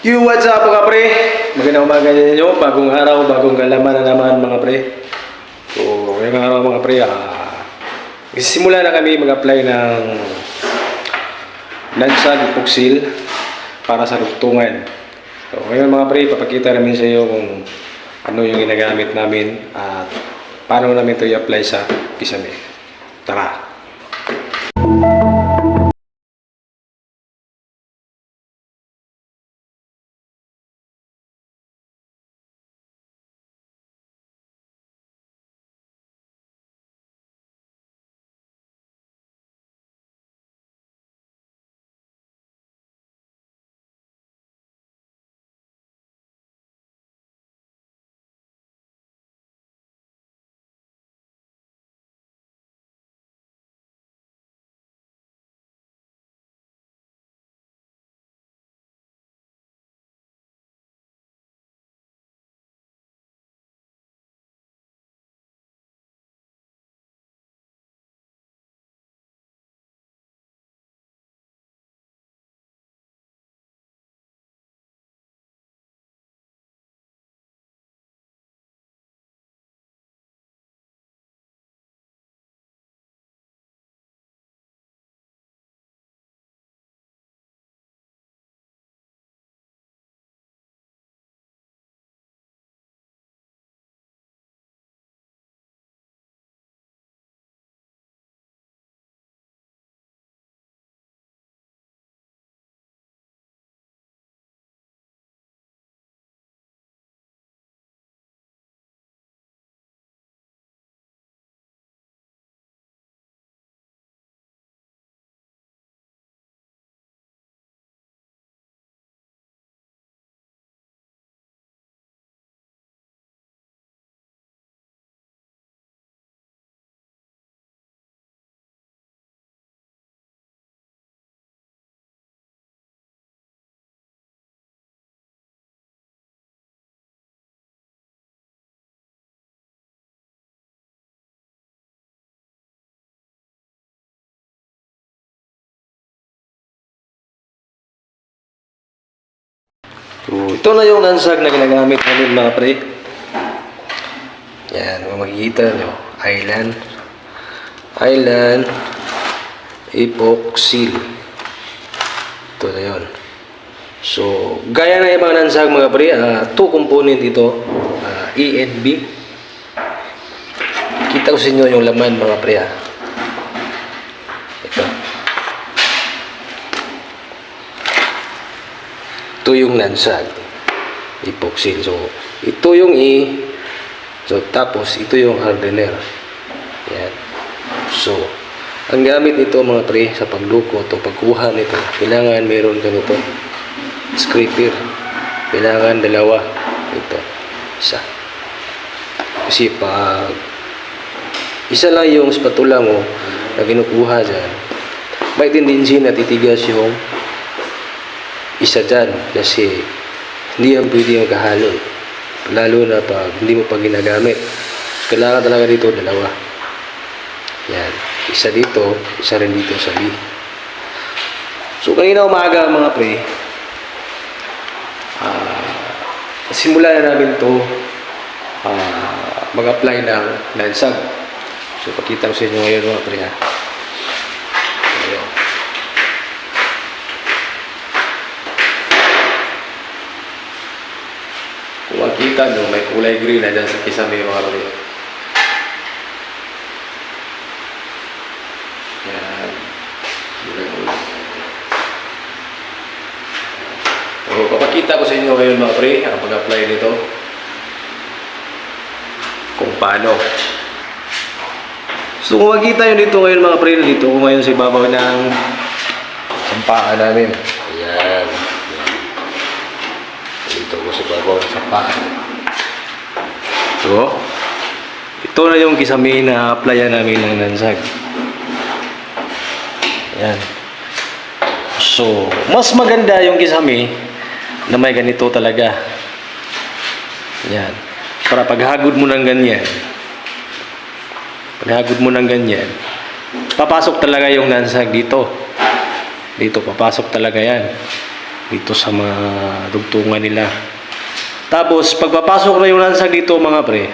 What's up mga pre? Magandang umaga ninyo, bagong araw, bagong galaman na naman mga pre. So, ngayong araw mga pre, simula na kami mag-apply ng lansag ipoksil para sa rugtungan. So, ngayon mga pre, papakita namin sa iyo kung ano yung ginagamit namin at paano namin ito i-apply sa kisame. Tara! So, ito na yung lansag na ginagamit namin mga pre. Yan, kung makikita nyo. Island Epoxy. Ito na yun. So, gaya na ibang lansag mga pre, two component ito. E and B. Kita ko sa inyo yung laman mga pre. Ito. Ito yung lansag epoxy. So, ito yung E. So, tapos, ito yung hardener. Yan. So, ang gamit nito mga pre, sa pagdukot o pagkuha nito, kailangan mayroon ganito. Scraper. Kailangan dalawa. Ito. Isa. Kasi pag isa lang yung spatula mo na kinukuha dyan, may tendency na titigas yung isa dyan kasi hindi yan pwede magkahalo, lalo na pag hindi mo pa ginagamit. So, kailangan talaga dito dalawa. Yan, isa dito, isa rin dito sa B. So kanina umaga mga pre, simula na namin to mag-apply ng lansag. So pakita ko sa inyo ngayon mga pre. Kung makita nyo, may kulay green na dyan sa kisame mga pre. Yan. So, papakita ko sa inyo ngayon mga pre, ang pag-apply nito. Kung paano. So, kung makita nyo dito ngayon mga pre, dito ko ngayon sa ibabaw ng sampaan namin. Ayan. Dito ko sa ibabaw ng sampaan. So, ito na yung kisame na applyan namin ng lansag. Ayan. So, mas maganda yung kisame na may ganito talaga. Ayan. Para paghagod mo ng ganyan, papasok talaga yung lansag dito. Dito, papasok talaga yan. dito sa mga dugtungan nila. Tapos pagpapasok na yung lansag dito mga pre,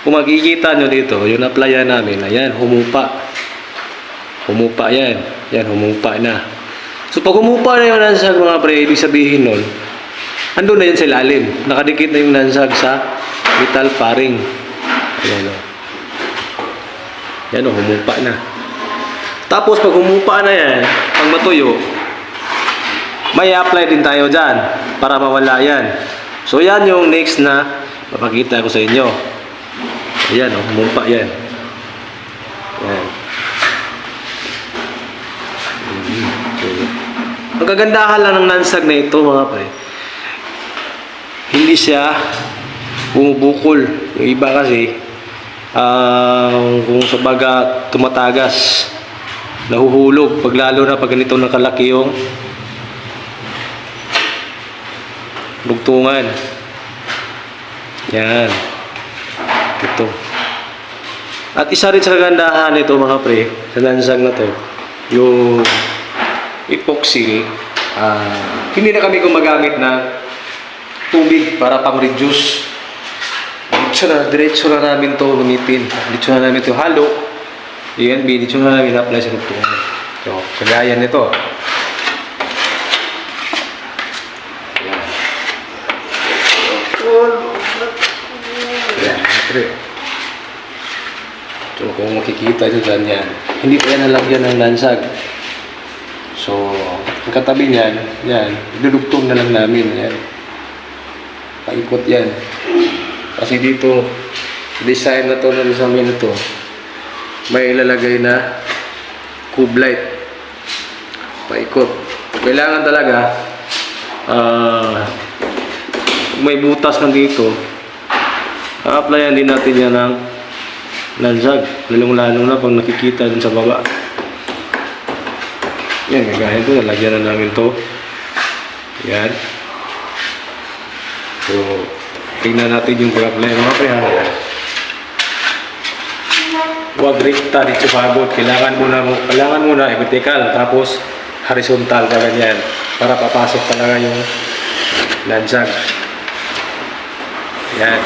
kung makikita nyo dito, yung applyan namin, ayan, humupa. Humupa yan. Yan, humupa na. So pag humupa na yung lansag mga pre, ibig sabihin nun, andun na yun sa ilalim. Nakadikit na yung lansag sa metal paring. Ayan o. Yan o, humupa na. Tapos pag humupa na yan, pag matuyo, may apply din tayo dyan para mawala yan. So yan yung next na papakita ko sa inyo. Ayan o, humupa yan. Ayan. So, ang kagandahan lang ng lansag na ito mga pre, hindi siya bumubukol. Yung iba kasi kung sa baga tumatagas, nahuhulog pag lalo na pag ganito nakalaki yung dugtungan. Yan. Ito. At isa rin sa kagandahan nito mga pre, sa lansag na to, yung epoxy, hindi na kami gumagamit ng tubig para pang-reduce. Diretso na namin to gamitin. Diretso na namin to halo. Yan, diretso na namin apply sa dugtungan. So, kagaya nito. So kung makikita nyo dyan yan, hindi pa yan nalagyan ng lansag. So ang katabi niyan, yan, idudugtong na lang namin. Yan. Paikot yan. Kasi dito, design na to na sa amin ito, may ilalagay na cube light. Paikot. Kailangan talaga may butas na dito, applyan din natin yan ng lansag, lalong-lalo na pag nakikita dun sa baba. Yan, gaya ito, nalagyan na namin to. Yan. So tingnan natin yung pag-apply mga pre. Huwag rekta dito sa abot, kailangan muna vertical, tapos horizontal ka ganyan para papasok talaga yung lansag. Yan.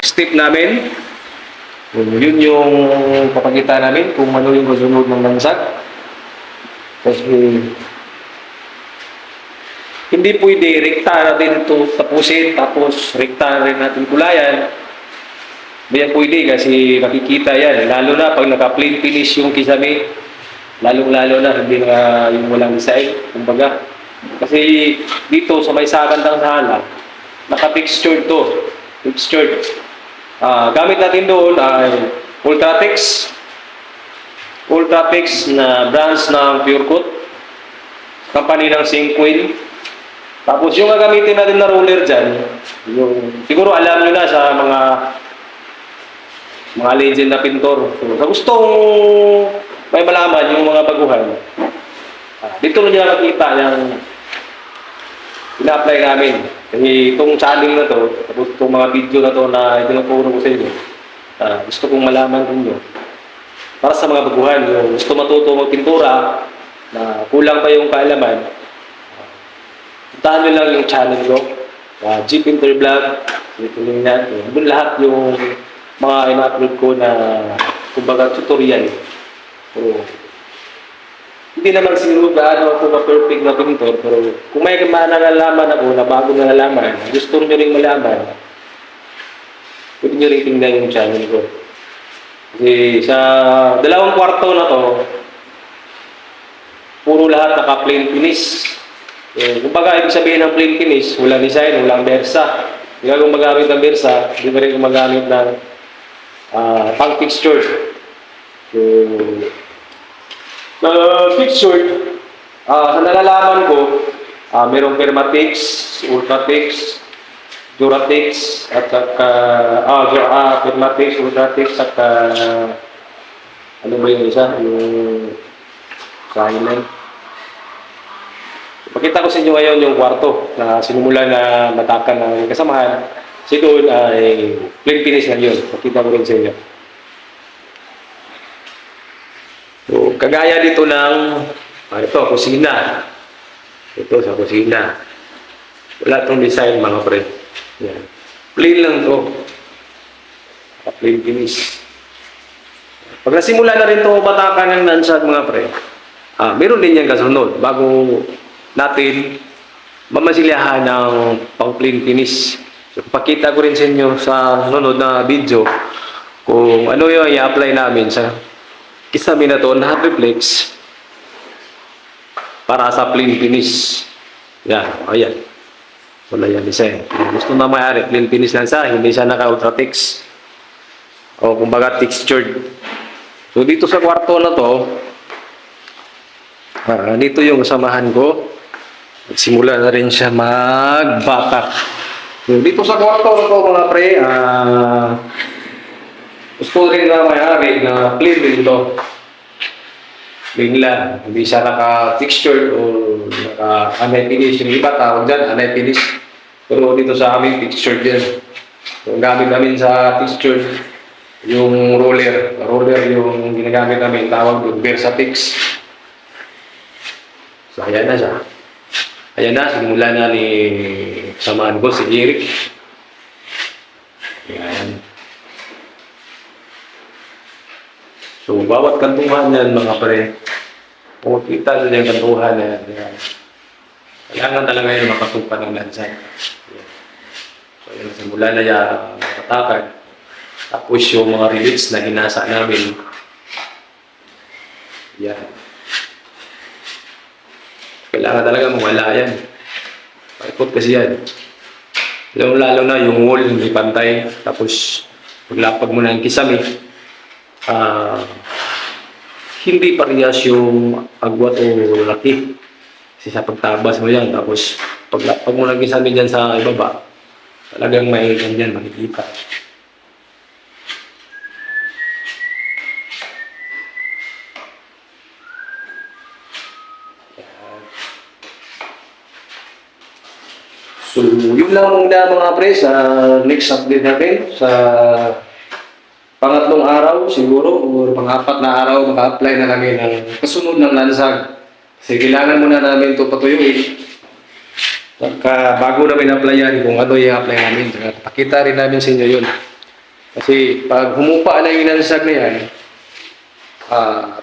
Step namin, yun yung papakita namin kung ano yung kasunod ng lansag. Kasi hindi pwede rekta natin ito tapusin, tapos rekta rin natin kulayan. Hindi pwede kasi makikita yan, lalo na pag naka-plain finish yung kisame, lalong-lalo na hindi na yung walang design, kumbaga. Kasi dito sa may sabandang sala, naka-textured to. Textured. Gamit natin doon ay Ultratex. Ultratex na brands ng PureCoat. Company ng Cinquil. Tapos yung gagamitin natin na roller dyan, yung, siguro alam nyo na sa mga legend na pintor. So, sa gustong may malaman yung mga baguhan, dito nyo nakikita yung ina-apply namin. Kasi itong channel na to, tapos itong mga video na to na itinuturo ko sa inyo, gusto kong malaman ninyo. Para sa mga baguhan, yung gusto matuto magpintura, na kulang pa yung kaalaman, puntahan nyo lang yung channel ko, Jeep Intervlog, ito yung yan. Doon lahat yung mga ina-upload ko na, kumbaga, tutorial. So, hindi naman siguro gaano ako ka-perfect na pintor, pero kung may nalalaman ako na bago nalalaman, gusto nyo rin malaman, pwede nyo rin tingnan yung channel ko. Kasi sa 2 kwarto na to, puro lahat naka-plain finish. Kumbaga, ibig sabihin ng plain finish, walang design, walang bersa. Hindi ka gumagamit ng bersa, hindi ka rin gumagamit ng pang texture. So, textured, sa nalalaman ko, merong Permatex, Ultratex, Duratex, at saka, Permatex, Ultratex, at ano ba yung isa? Yung silent. Pakita ko sa inyo ngayon yung kwarto na sinumulan na matakan ng kasamahan. Kasi doon ay plain finish lang yun. Pakita ko rin sa inyo. So, Kagaya dito ng, ito, kusina. Ito sa kusina. Wala itong design mga pre. Yan. Plain lang to. Plain finish. Pag nasimula na rin ito batakan ng nansag mga pre, meron din yan kasunod bago natin mamasilyahan ng pang plain finish. So, pakita ko rin sa inyo sa sunod na video kung ano yung i-apply namin sa kisame na to na hot reflex para sa plain finish. Yan, ayan. Wala yan design. Gusto na mayari, plain finish lang sa, hindi siya naka-ultratex. O kumbaga textured. So dito sa kwarto na to, dito yung samahan ko. Simula na rin siya magbata. So dito sa kwarto na to mga pre, gusto rin na mayari na plain din to. Plain lang. Hindi siya naka-textured o naka-anay-finish. Yung iba tawag dyan, anay-finish. Pero dito sa amin, textured yan. So gamit namin sa textured, yung roller. Roller yung ginagamit namin, tawag doon, Versatix. So ayan na siya. Ayan na, simula na ni samahan ko, si Eric. Ayan. So, bawat kantuhan yan mga pre, kung kita nyo yung kantuhan na yan, kailangan talaga yung makatupan ng lansan. So, yan, simula na yan, matakan. Tapos yung mga release na hinasa namin, yan. Kailangan talaga mawala yan. Paikot kasi yan. Lalo na yung wall, hindi pantay. Tapos, paglapag mo na yung kisame, hindi parehas yung agwat o laki. Kasi sa pagtabas mo yan, tapos pag mo naging sabi dyan sa ibaba, talagang may ganyan, makikita. So, yun lang muna mga pre sa next update natin sa pangatlong araw siguro o pang-apat na araw maka-apply na kami ng kasunod ng lansag. Kasi kailangan muna namin ito patuyuin. Bago namin applyan kung ano i-apply namin. Pakita rin namin sa inyo yun. Kasi pag humupa na yung lansag na yan,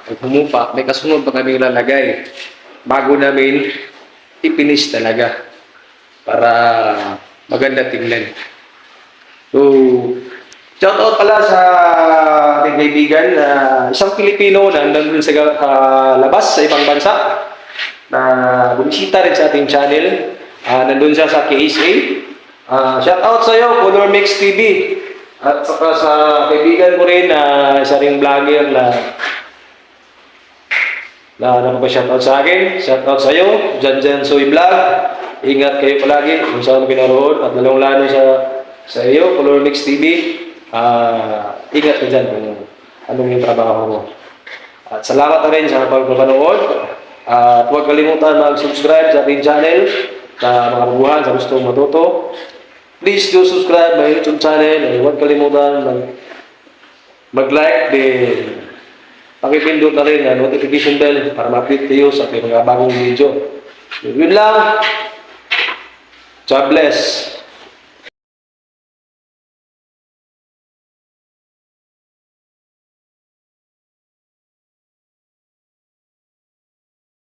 pag humupa, may kasunod pa kami lalagay. Bago namin i-finish talaga para maganda tingnan. So, shoutout pala sa ating kaibigan na isang Pilipino na nandun sa labas sa ibang bansa na bumisita rin sa ating channel. Nandun siya sa KSA. Shoutout sa iyo, Color Mix TV. At saka sa kaibigan ko rin na isa ring vlogger na nagpa-shoutout sa akin. Shoutout sa iyo, Janjan Soy Vlog. Ingat kayo palagi kung saan pinaroon at lalong-lalo sa iyo, Color Mix TV. Ingat ka dyan kung anong yung trabaho mo. At salamat na rin sa pagpapanood. At huwag kalimutan mag-subscribe sa ating channel sa mga baguhan sa gusto matuto. Please do subscribe my YouTube channel. At huwag kalimutan mag-like din. Pakipindot na rin ang notification bell para ma-update kayo sa ating mga bagong video. Yun lang. God bless.